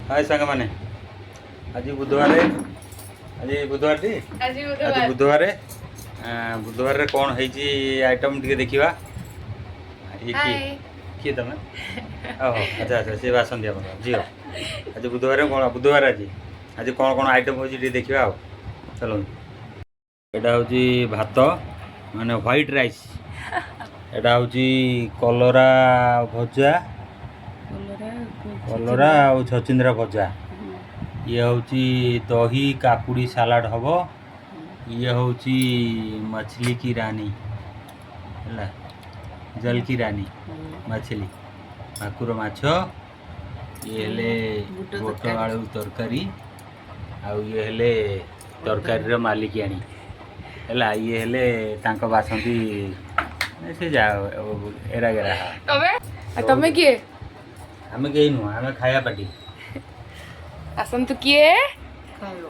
हाय सांग माने आज बुधवार बुधवार रे कौन है आइटम टे देखा किए तुम ओहो अच्छा अच्छा सी आसती झील आज बुधवार कौन बुधवार आज कौन कौन आइटम हो देखा चलो यहाँ हूँ भात माने व्हाइट राइस एटा हूँ कलरा भजा कलरा और छचिंद्रा भजा ये हूँ दही काकुड़ी सालाड हम ये हूँ मछली की रानी है जल की रानी मछली भाकुर माछ ये हेले बोट आलू तरकारी आउ ये हेले तरकारी मालिकियाणी है ये हेले तांको बासंती से जा एरा गेरा तमे किए आमे कहीं नुह आमे खाया पार्टी आसंतु किए खायो